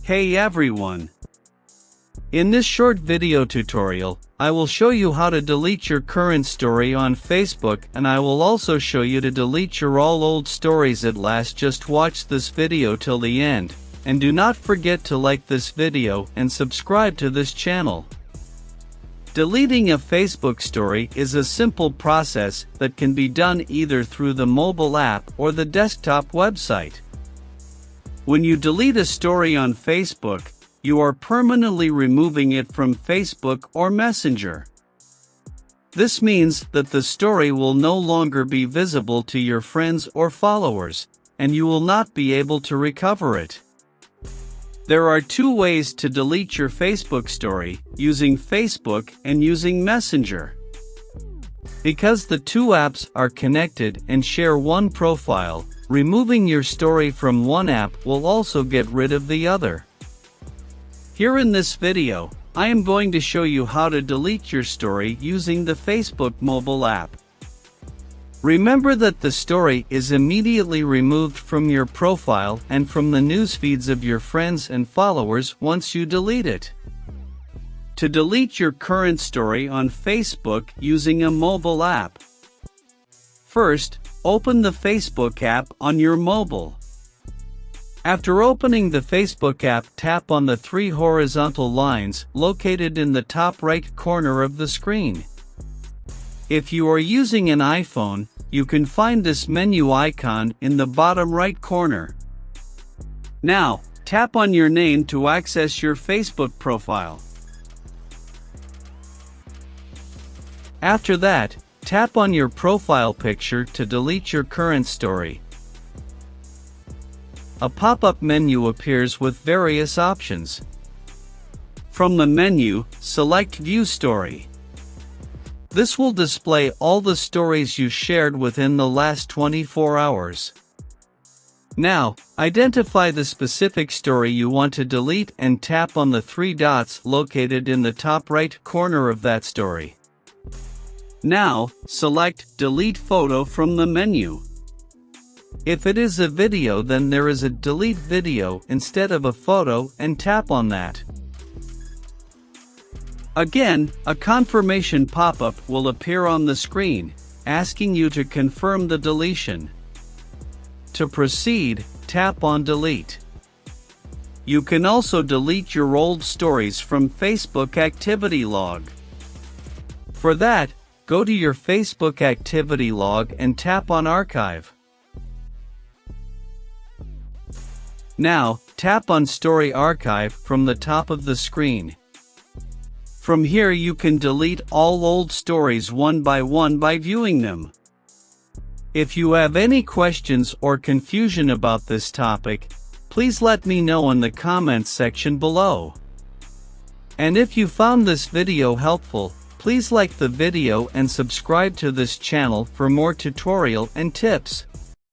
Hey everyone! In this short video tutorial, I will show you how to delete your current story on Facebook, and I will also show you to delete your all old stories at last. Just watch this video till the end, and do not forget to like this video and subscribe to this channel. Deleting a Facebook story is a simple process that can be done either through the mobile app or the desktop website. When you delete a story on Facebook, you are permanently removing it from Facebook or Messenger. This means that the story will no longer be visible to your friends or followers, and you will not be able to recover it. There are two ways to delete your Facebook story, using Facebook and using Messenger. Because the two apps are connected and share one profile, removing your story from one app will also get rid of the other. Here in this video, I am going to show you how to delete your story using the Facebook mobile app. Remember that the story is immediately removed from your profile and from the news feeds of your friends and followers once you delete it. To delete your current story on Facebook using a mobile app, first, open the Facebook app on your mobile. After opening the Facebook app, tap on the three horizontal lines located in the top right corner of the screen. If you are using an iPhone, you can find this menu icon in the bottom right corner. Now, tap on your name to access your Facebook profile. After that, tap on your profile picture to delete your current story. A pop-up menu appears with various options. From the menu, select View Story. This will display all the stories you shared within the last 24 hours. Now, identify the specific story you want to delete and tap on the three dots located in the top right corner of that story. Now, select Delete Photo from the menu. If it is a video, then there is a Delete Video instead of a photo, and tap on that. Again, a confirmation pop-up will appear on the screen, asking you to confirm the deletion. To proceed, tap on Delete. You can also delete your old stories from Facebook Activity Log. For that, go to your Facebook Activity Log and tap on Archive. Now, tap on Story Archive from the top of the screen. From here you can delete all old stories one by viewing them. If you have any questions or confusion about this topic, please let me know in the comments section below. And if you found this video helpful, please like the video and subscribe to this channel for more tutorial and tips.